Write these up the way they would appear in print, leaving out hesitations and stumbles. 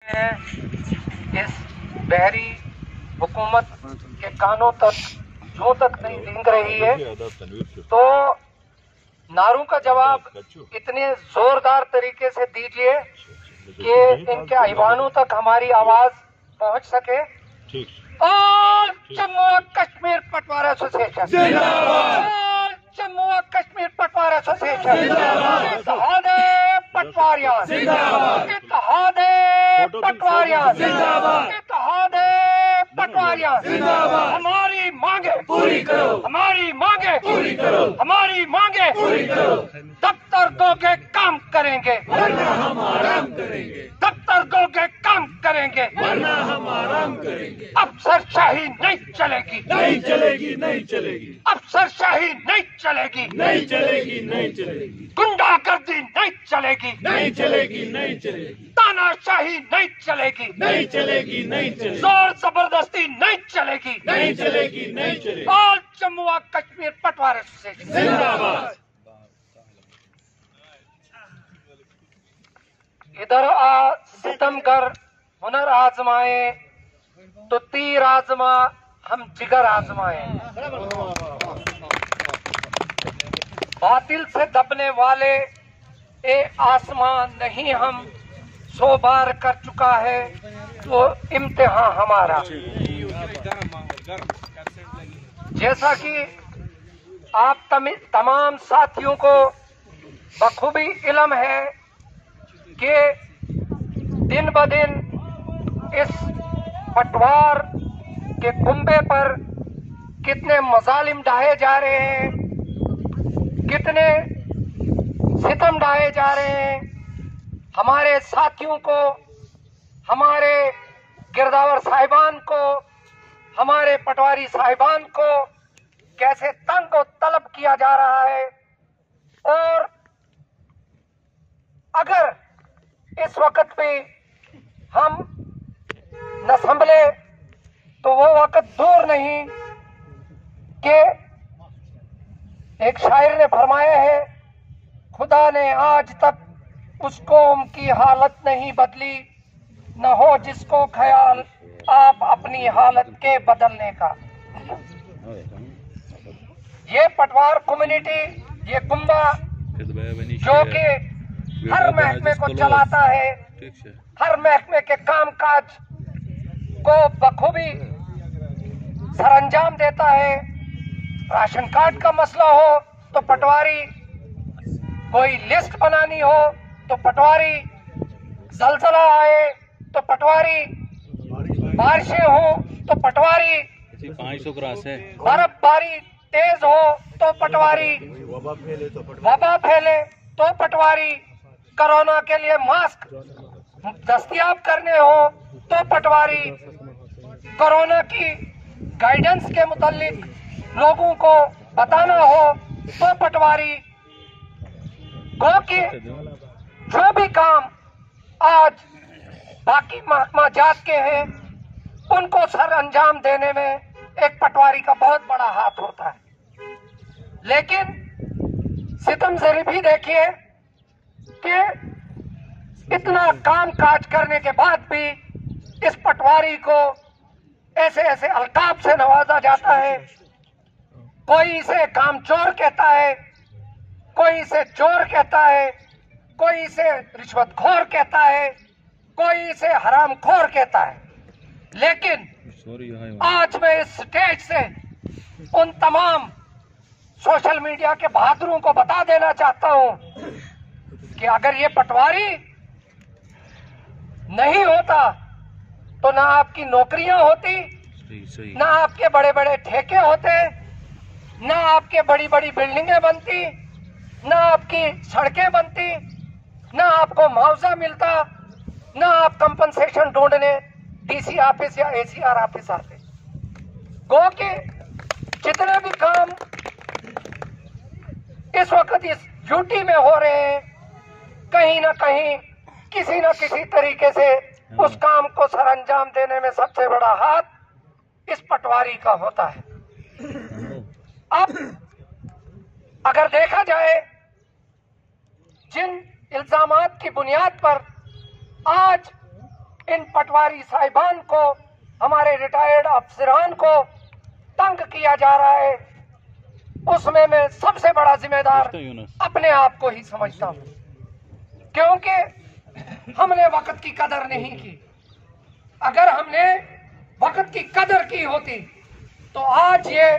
हैं इस बहरी हुकूमत के कानों तक जो तक नहीं रेंग रही है, तो नारों का जवाब इतने जोरदार तरीके से दीजिए कि इनके ऐवानों तक हमारी आवाज पहुंच सके। और जम्मू और कश्मीर पटवारा एसोसिएशन जिंदाबाद, जम्मू और कश्मीर पटवारा एसोसिएशन जिंदाबाद, इत्तेहादे पटवारियां जिंदाबाद, इत्तेहादे पटवारियां जिंदाबाद, इत्तेहादे पटवारियां जिंदाबाद। हमारी मांगे पूरी करो, हमारी मांगे पूरी करो, हमारी मांगे पूरी करो। दफ्तर दोगे काम करेंगे वरना हम आराम करेंगे, दफ्तर दोगे काम करेंगे वरना हम आराम करेंगे। अफसरशाही नहीं चलेगी, नहीं चलेगी, नहीं चलेगी। अफसरशाही नहीं चलेगी, नहीं चलेगी, नहीं चलेगी। गुंडागर्दी नहीं चलेगी, नहीं चलेगी, नहीं चलेगी। तानाशाही नहीं चलेगी, नहीं चलेगी, नहीं चलेगी। जोर जबरदस्ती नहीं चलेगी, नहीं चलेगी, नहीं चलेगी। और जम्मू और कश्मीर पटवारा एसोसिएशन जिंदाबाद। इधर सितमगर हुनर आजमाए तो तीर आजमा हम जिगर आजमाए। बातिल से दबने वाले ए आसमां नहीं हम 100 बार कर चुका है तो इम्तिहान हमारा। जैसा कि आप तमाम साथियों को बखूबी इल्म है कि दिन ब दिन इस पटवार के कुंबे पर कितने मजालिम ढाए जा रहे हैं, कितने सितम ढाए जा रहे हैं। हमारे साथियों को, हमारे गिरदावर साहिबान को, हमारे पटवारी साहिबान को कैसे तंग और तलब किया जा रहा है। और अगर इस वक्त भी हम न संभले तो वो वक्त दूर नहीं कि एक शायर ने फरमाया है, खुदा ने आज तक उस कौम की हालत नहीं बदली, न हो जिसको ख्याल आप अपनी हालत के बदलने का। ये पटवार कम्युनिटी, ये कुंबा जो कि हर महकमे को चलाता है, हर महकमे के कामकाज को बखूबी सरअंजाम देता है। राशन कार्ड का मसला हो तो पटवारी, कोई लिस्ट बनानी हो तो पटवारी, जलजला आए तो पटवारी, बारिशें हो तो पटवारी, 500 क्रॉस है, बर्फबारी तेज हो तो पटवारी, वबा फैले तो पटवारी, कोरोना के लिए मास्क दस्तयाब करने हो तो पटवारी, कोरोना की गाइडेंस के मुतालिक लोगों को बताना हो तो पटवारी। गो कि जो भी काम आज बाकी महकमा जात के हैं उनको सर अंजाम देने में एक पटवारी का बहुत बड़ा हाथ होता है। लेकिन सितम जरी भी देखिए कि इतना काम काज करने के बाद भी इस पटवारी को ऐसे ऐसे अलकाब से नवाजा जाता है। कोई इसे कामचोर कहता है, कोई इसे चोर कहता है, कोई इसे रिश्वतखोर कहता है, कोई इसे हरामखोर कहता है। लेकिन आज मैं इस स्टेज से उन तमाम सोशल मीडिया के बहादुरों को बता देना चाहता हूं कि अगर ये पटवारी नहीं होता तो ना आपकी नौकरियां होती, ना आपके बड़े बड़े ठेके होते, ना आपके बड़ी बड़ी बिल्डिंगें बनती, ना आपकी सड़कें बनती, ना आपको मुआवजा मिलता, ना आप कंपनसेशन ढूंढने डीसी ऑफिस या एसीआर ऑफिस आते। गो के जितने भी काम इस वक्त इस ड्यूटी में हो रहे हैं, कहीं ना कहीं किसी न किसी तरीके से उस काम को सरअंजाम देने में सबसे बड़ा हाथ इस पटवारी का होता है। अब अगर देखा जाए जिन इल्जामात की बुनियाद पर आज इन पटवारी साहिबान को, हमारे रिटायर्ड अफसरान को तंग किया जा रहा है, उसमें मैं सबसे बड़ा जिम्मेदार अपने आप को ही समझता हूं, क्योंकि हमने वक्त की कदर नहीं की। अगर हमने वक्त की कदर की होती तो आज ये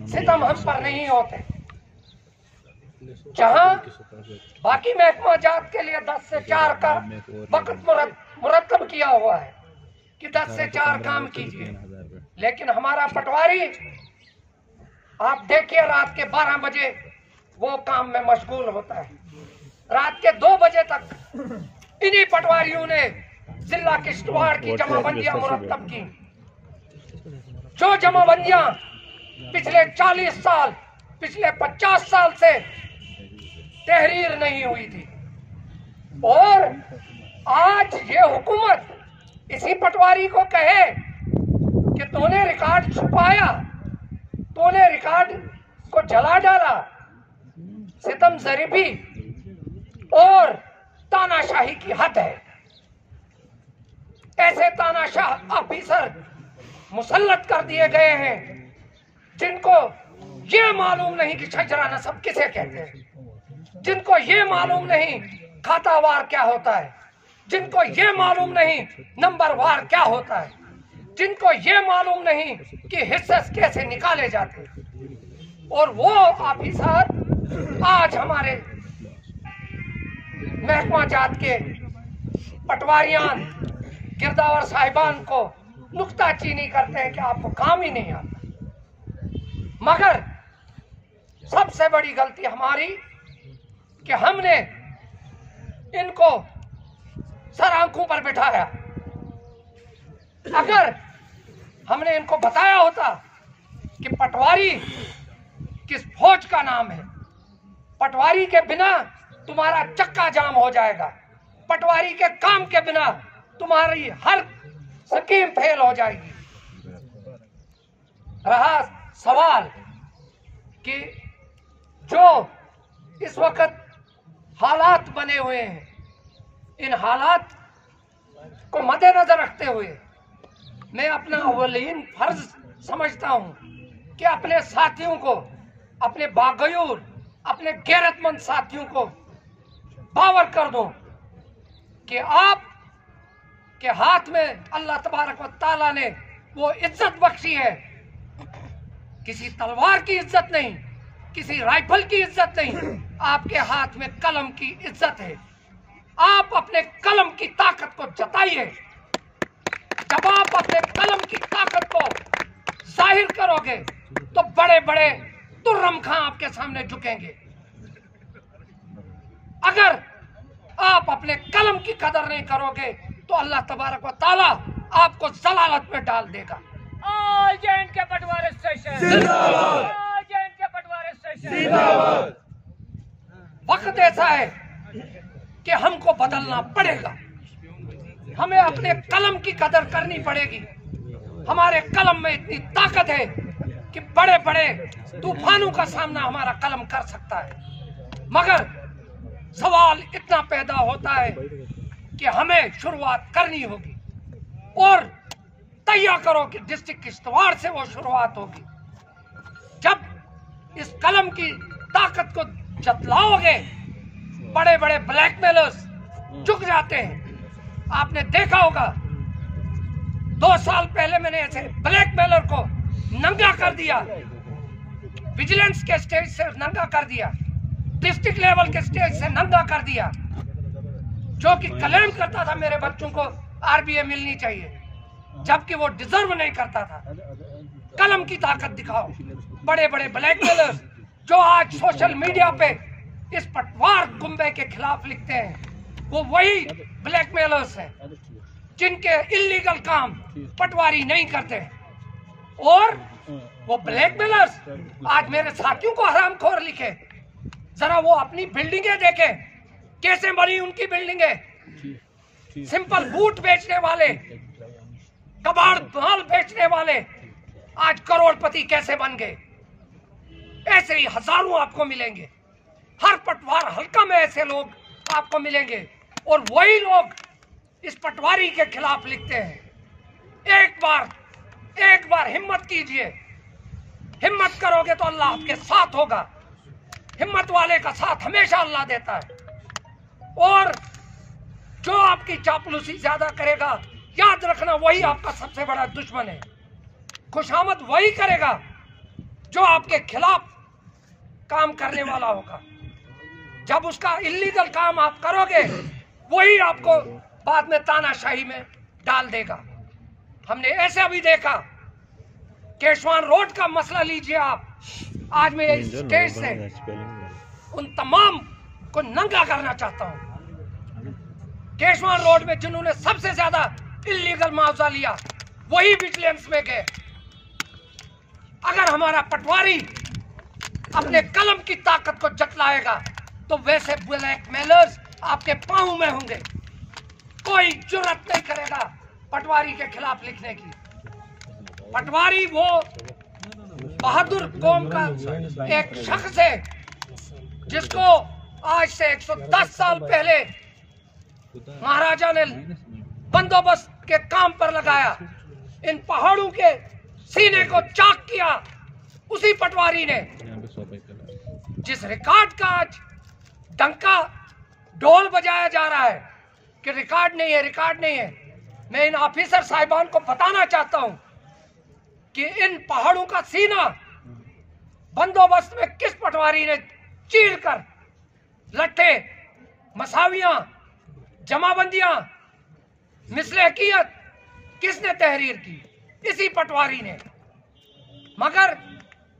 सितम हम पर नहीं होते। जहां बाकी महकमा जात के लिए 10 से 4 का वक्त मुरतब किया हुआ है कि 10 से 4 काम कीजिए, लेकिन हमारा पटवारी आप देखिए रात के 12 बजे वो काम में मशगूल होता है। रात के 2 बजे तक इन्हीं पटवारियों ने जिला किश्तवाड़ की जमाबंदियां मुरतब की, जो जमाबंदियां पिछले 40 साल, पिछले 50 साल से तहरीर नहीं हुई थी। और आज ये हुकूमत इसी पटवारी को कहे कि तूने रिकॉर्ड छुपाया, तूने रिकॉर्ड को जला डाला, सितम ज़रीबी और तानाशाही की हद है। ऐसे तानाशाह ऑफिसर मुसल्लत कर दिए गए हैं जिनको ये मालूम नहीं कि शजरा नसब किसे कहते हैं, जिनको ये मालूम नहीं खातावार क्या होता है, जिनको ये मालूम नहीं नंबरवार क्या होता है, जिनको ये मालूम नहीं कि हिस्से कैसे निकाले जाते हैं। और वो ऑफिसर आज हमारे महकमा जात के पटवारियान गिरदावर साहिबान को नुक्ताचीनी करते हैं कि आपको काम ही नहीं आता। मगर सबसे बड़ी गलती हमारी कि हमने इनको सर आंखों पर बिठाया। अगर हमने इनको बताया होता कि पटवारी किस फौज का नाम है, पटवारी के बिना तुम्हारा चक्का जाम हो जाएगा, पटवारी के काम के बिना तुम्हारी हर स्कीम फेल हो जाएगी। रहा सवाल कि जो इस वक्त हालात बने हुए हैं, इन हालात को मद्देनजर रखते हुए मैं अपना अवलीन फर्ज समझता हूं कि अपने साथियों को, अपने बागयूर, अपने गैरतमंद साथियों को बावर कर दूं कि आप के हाथ में अल्लाह तबारक व तआला ने वो इज्जत बख्शी है, किसी तलवार की इज्जत नहीं, किसी राइफल की इज्जत नहीं, आपके हाथ में कलम की इज्जत है। आप अपने कलम की ताकत को जताइए। जब आप अपने कलम की ताकत को जाहिर करोगे तो बड़े बड़े तुर्रम खां आपके सामने झुकेंगे। अगर आप अपने कलम की कदर नहीं करोगे तो अल्लाह तबारक व तआला आपको जलालत में डाल देगा। ऑल जैंट के पटवारी स्टेशन जिंदाबाद, ऑल जैंट के पटवारी स्टेशन जिंदाबाद। वक्त ऐसा है कि हमको बदलना पड़ेगा, हमें अपने कलम की कदर करनी पड़ेगी। हमारे कलम में इतनी ताकत है कि बड़े बड़े तूफानों का सामना हमारा कलम कर सकता है। मगर सवाल इतना पैदा होता है कि हमें शुरुआत करनी होगी और तैयार करो कि डिस्ट्रिक्ट किश्तवाड़ से वो शुरुआत होगी। जब इस कलम की ताकत को जतलाओगे बड़े बड़े ब्लैकमेलर्स झुक जाते हैं। आपने देखा होगा 2 साल पहले मैंने ऐसे ब्लैकमेलर को नंगा कर दिया, विजिलेंस के स्टेज से नंगा कर दिया, डिस्ट्रिक्ट लेवल के स्टेज से नंगा कर दिया, जो कि क्लेम करता था मेरे बच्चों को आरबीए मिलनी चाहिए, जबकि वो डिजर्व नहीं करता था। कलम की ताकत दिखाओ। बड़े बड़े ब्लैकमेलर्स जो आज सोशल मीडिया पे इस पटवार गुंबे के खिलाफ लिखते हैं, वो वही ब्लैकमेलर्स हैं जिनके इल्लीगल काम पटवारी नहीं करते। और वो ब्लैकमेलर्स आज मेरे साथियों को हरामखोर लिखे। जरा वो अपनी बिल्डिंगें देखें, कैसे बनी उनकी बिल्डिंगें। सिंपल बूट बेचने वाले, कबाड़ माल बेचने वाले आज करोड़पति कैसे बन गए। ऐसे ही हजारों आपको मिलेंगे, हर पटवार हल्का में ऐसे लोग आपको मिलेंगे। और वही लोग इस पटवारी के खिलाफ लिखते हैं। एक बार हिम्मत कीजिए। हिम्मत करोगे तो अल्लाह आपके साथ होगा। हिम्मत वाले का साथ हमेशा अल्लाह देता है। और जो आपकी चापलूसी ज्यादा करेगा, याद रखना वही आपका सबसे बड़ा दुश्मन है। खुशामद वही करेगा जो आपके खिलाफ काम करने वाला होगा। जब उसका इल्लीगल काम आप करोगे, वही आपको बाद में तानाशाही में डाल देगा। हमने ऐसे अभी देखा, केशवान रोड का मसला लीजिए आप। आज मैं इस स्टेज से उन तमाम को नंगा करना चाहता हूं। केशवान रोड में जिन्होंने सबसे ज्यादा इल्लीगल मुआवजा लिया, वही विजिलेंस में गए। अगर हमारा पटवारी अपने कलम की ताकत को जतलाएगा तो वैसे ब्लैकमेलर्स आपके पांव में होंगे। कोई जुर्रत नहीं करेगा पटवारी के खिलाफ लिखने की। पटवारी वो बहादुर कौम का एक शख्स है जिसको आज से 110 साल पहले महाराजा ने बंदोबस्त के काम पर लगाया। इन पहाड़ों के सीने को चाक किया उसी पटवारी ने। जिस रिकॉर्ड का आज डंका ढोल बजाया जा रहा है कि रिकॉर्ड नहीं है, रिकॉर्ड नहीं है, मैं इन ऑफिसर साहिबान को बताना चाहता हूं कि इन पहाड़ों का सीना बंदोबस्त में किस पटवारी ने चीर कर लट्ठे, मसावियां, जमाबंदियां, मिसलेकियत किसने तहरीर की? इसी पटवारी ने। मगर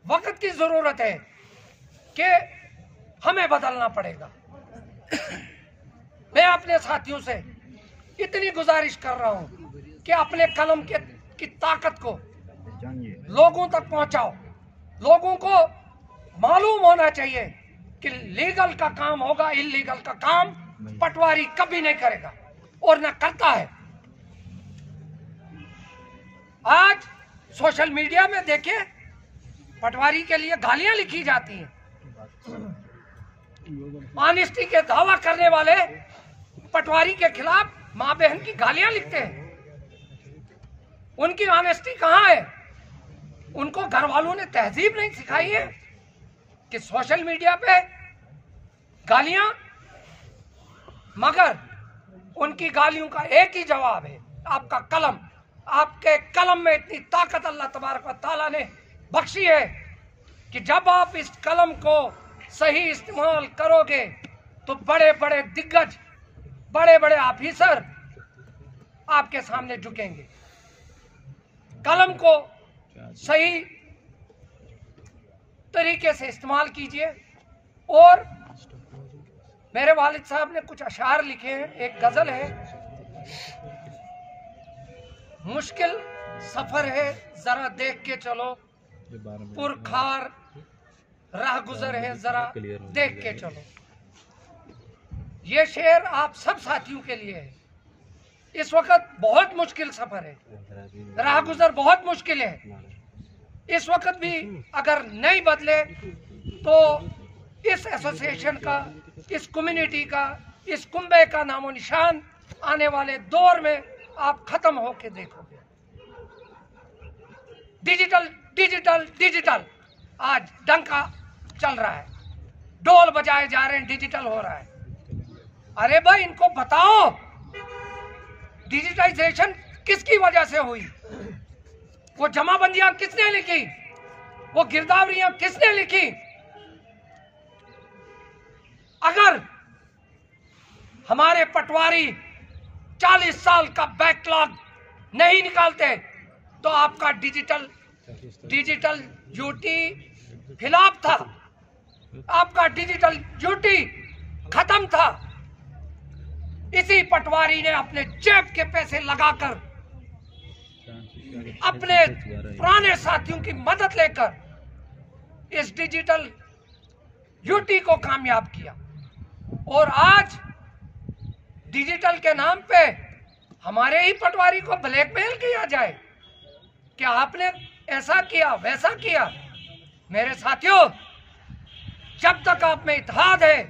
वक्त की जरूरत है कि हमें बदलना पड़ेगा। मैं अपने साथियों से इतनी गुजारिश कर रहा हूं कि अपने कलम की ताकत को लोगों तक पहुंचाओ। लोगों को मालूम होना चाहिए कि लीगल का काम होगा, इलीगल का काम पटवारी कभी नहीं करेगा और न करता है। आज सोशल मीडिया में देखिए, पटवारी के लिए गालियां लिखी जाती हैं। ऑनेस्टी के दावा करने वाले पटवारी के खिलाफ माँ बहन की गालियां लिखते हैं। उनकी ऑनेस्टी कहाँ है? उनको घर वालों ने तहजीब नहीं सिखाई है कि सोशल मीडिया पे गालियां। मगर उनकी गालियों का एक ही जवाब है, आपका कलम। आपके कलम में इतनी ताकत अल्लाह तबारक व तआला ने बख्शी है कि जब आप इस कलम को सही इस्तेमाल करोगे तो बड़े बड़े दिग्गज, बड़े बड़े ऑफिसर आपके सामने झुकेंगे। कलम को सही तरीके से इस्तेमाल कीजिए। और मेरे वालिद साहब ने कुछ अशार लिखे हैं, एक गजल है, मुश्किल सफर है जरा देख के चलो, पुरखार राह गुजर है जरा देख के चलो। ये शेर आप सब साथियों के लिए है। इस वक्त बहुत मुश्किल सफर है, राह गुजर बहुत मुश्किल है। इस वक्त भी अगर नहीं बदले तो इस एसोसिएशन का, इस कम्युनिटी का, इस कुंबे का नामो निशान आने वाले दौर में आप खत्म होके देखोगे। डिजिटल डिजिटल डिजिटल आज डंका चल रहा है, ढोल बजाए जा रहे हैं, डिजिटल हो रहा है। अरे भाई इनको बताओ डिजिटाइजेशन किसकी वजह से हुई? वो जमाबंदियां किसने लिखी? वो गिरदावरियां किसने लिखी? अगर हमारे पटवारी 40 साल का बैकलॉग नहीं निकालते तो आपका डिजिटल ड्यूटी खिलाफ था, आपका डिजिटल ड्यूटी खत्म था। इसी पटवारी ने अपने जेब के पैसे लगाकर, अपने पुराने साथियों की मदद लेकर इस डिजिटल ड्यूटी को कामयाब किया। और आज डिजिटल के नाम पे हमारे ही पटवारी को ब्लैकमेल किया जाए कि आपने ऐसा किया, वैसा किया। मेरे साथियों, जब तक आप में इत्तेहाद है,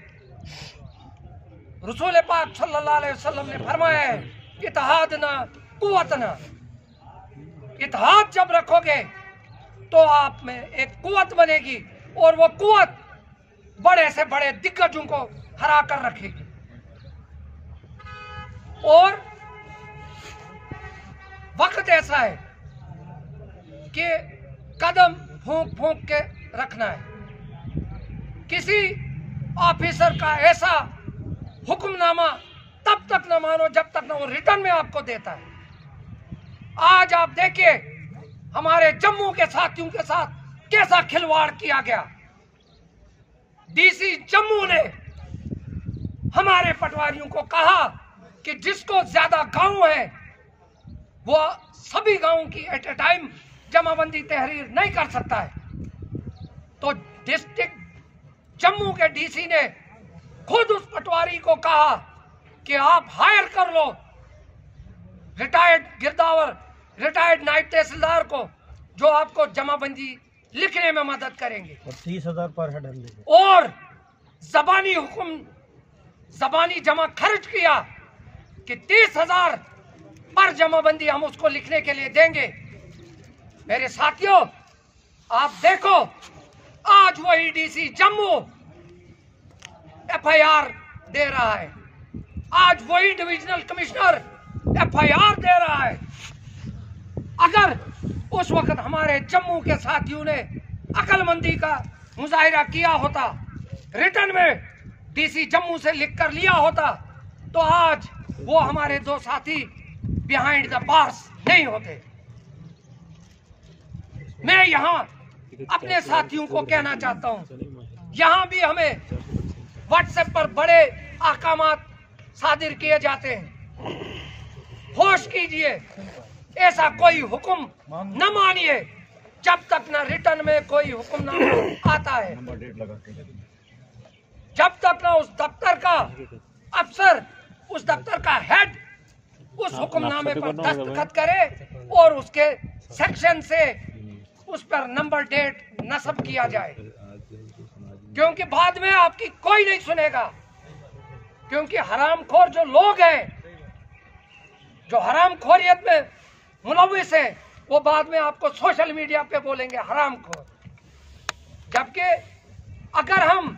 रसूल पाक सल्लल्लाहु अलैहि वसल्लम ने फरमाया है इत्तेहाद ना कुव्वत ना। इत्तेहाद जब रखोगे तो आप में एक कुव्वत बनेगी और वो कुव्वत बड़े से बड़े दिग्गजों को हरा कर रखेगी। और वक्त ऐसा है कि कदम फूंक फूंक के रखना है। किसी ऑफिसर का ऐसा हुक्मनामा तब तक न मानो जब तक न वो रिटर्न में आपको देता है। आज आप देखिए हमारे जम्मू के साथियों के साथ कैसा खिलवाड़ किया गया। डीसी जम्मू ने हमारे पटवारियों को कहा कि जिसको ज्यादा गांव है वो सभी गांवों की एट ए टाइम जमाबंदी तहरीर नहीं कर सकता है। तो डिस्ट्रिक्ट जम्मू के डीसी ने खुद उस पटवारी को कहा कि आप हायर कर लो रिटायर्ड गिरदावर, रिटायर्ड नायब तहसीलदार को, जो आपको जमाबंदी लिखने में मदद करेंगे। और 30,000 पर हेड हम देंगे। और जबानी जमा खर्च किया कि 30,000 पर जमाबंदी हम उसको लिखने के लिए देंगे। मेरे साथियों, आप देखो आज वही डीसी जम्मू एफआईआर दे रहा है, आज वही डिविजनल कमिश्नर एफआईआर दे रहा है। अगर उस वक्त हमारे जम्मू के साथियों ने अक्लमंदी का मुजाहिरा किया होता, रिटर्न में डीसी जम्मू से लिख कर लिया होता, तो आज वो हमारे दो साथी बिहाइंड द बार्स नहीं होते। मैं यहाँ अपने साथियों को कहना चाहता हूँ, यहाँ भी हमें व्हाट्सएप पर बड़े अहकामात सादिर किए जाते हैं। होश कीजिए, ऐसा कोई हुक्म न मानिए जब तक न रिटर्न में कोई हुक्मनामा आता है, जब तक न उस दफ्तर का अफसर, उस दफ्तर का हेड उस हुक्मनामे पर दस्तखत करे और उसके सेक्शन से उस पर नंबर डेट नस्ब किया जाए। क्योंकि बाद में आपकी कोई नहीं सुनेगा, क्योंकि हरामखोर जो लोग हैं, जो हरामखोरियत में मुलव्विस है, वो बाद में आपको सोशल मीडिया पे बोलेंगे हरामखोर। जबकि अगर हम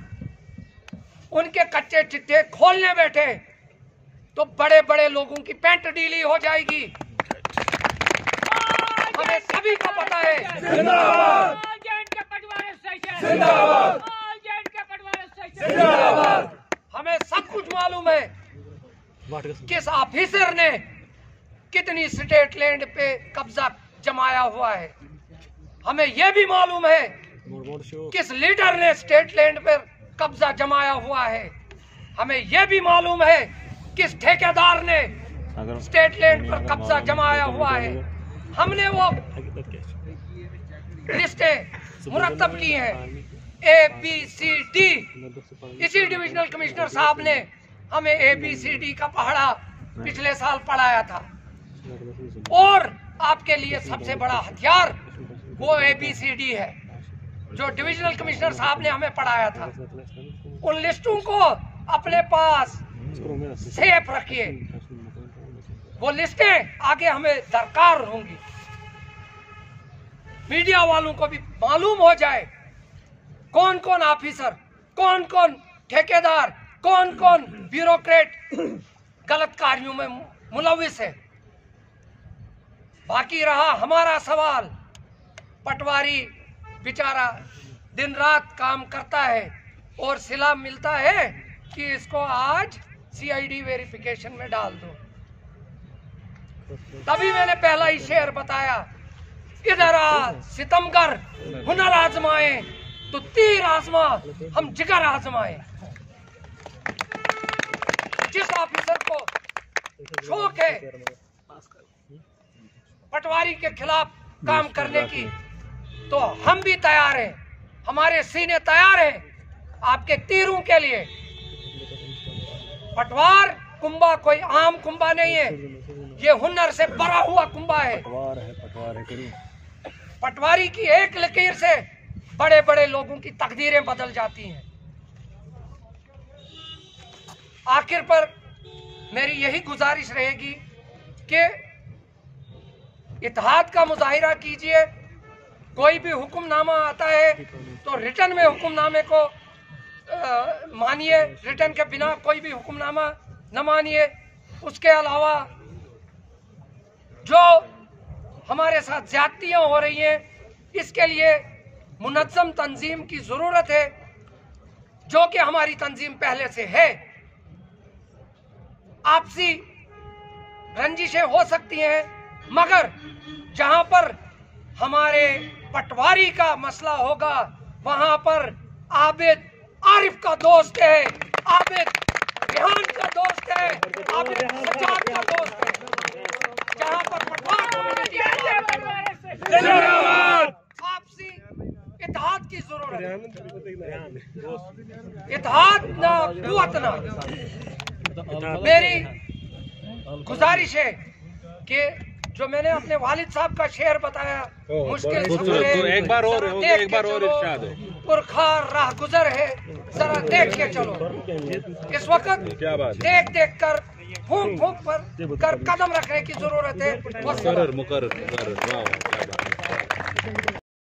उनके कच्चे चिट्ठे खोलने बैठे तो बड़े बड़े लोगों की पैंट ढीली हो जाएगी। हमें सभी को पता है। हमें सब कुछ मालूम है किस ऑफिसर ने कितनी स्टेट लैंड पे कब्जा जमाया हुआ है। हमें यह भी मालूम है किस लीडर ने स्टेट लैंड पर कब्जा जमाया हुआ है। हमें यह भी मालूम है किस ठेकेदार ने स्टेट लैंड पर कब्जा जमाया हुआ है। हमने वो लिस्टें मुरतब की हैं, ABCD। इसी डिविजनल कमिश्नर साहब ने हमें ABCD का पहाड़ा पिछले साल पढ़ाया था। और आपके लिए सबसे बड़ा हथियार वो ABCD है जो डिविजनल कमिश्नर साहब ने हमें पढ़ाया था। उन लिस्टों को अपने पास सेफ रखिए, वो लिस्टें आगे हमें दरकार होंगी। मीडिया वालों को भी मालूम हो जाए कौन कौन ऑफिसर, कौन कौन ठेकेदार, कौन कौन ब्यूरोक्रेट गलत कार्यों में मुलव्विस है। बाकी रहा हमारा सवाल, पटवारी बेचारा दिन रात काम करता है और सिला मिलता है कि इसको आज CID वेरिफिकेशन में डाल दो। तभी मैंने पहला ही शेर बताया, इधर आ सितमगर हुनर आजमाए तो तीर आजमा हम जिगर आजमाए। जिस ऑफिसर को शौक है पटवारी के खिलाफ काम करने की, तो हम भी तैयार हैं, हमारे सीने तैयार हैं आपके तीरों के लिए। पटवार कुंबा कोई आम कुंबा नहीं है, ये हुनर से भरा हुआ कुंबा है। पटवारी की एक लकीर से बड़े बड़े लोगों की तकदीरें बदल जाती हैं। आखिर पर मेरी यही गुजारिश रहेगी कि इत्तेहाद का मुजाहिरा कीजिए। कोई भी हुक्मनामा आता है तो रिटर्न में हुक्मनामे को मानिए, रिटर्न के बिना कोई भी हुक्मनामा न मानिए। उसके अलावा जो हमारे साथ ज्यादतियां हो रही हैं, इसके लिए मुनज़्ज़म तंजीम की जरूरत है, जो कि हमारी तंजीम पहले से है। आपसी रंजिशें हो सकती हैं, मगर जहां पर हमारे पटवारी का मसला होगा वहां पर आबिद आरिफ का दोस्त है, आबिद रिहान का दोस्त है, आबिद सज्जाद का दोस्त है। जहां पर पटवार कम्युनिटी आपसी इत्तेहाद की जरूरत है। इत्तेहाद ना कुव्वत ना। मेरी गुजारिश है कि जो मैंने अपने वालिद साहब का शेर बताया, मुश्किल एक बार और इरशाद है, पुरखार राह गुजर है, जरा देख के चलो। इस वक्त देख देख कर फूंक फूंक कर कदम रखने की जरूरत है। मुकर्रर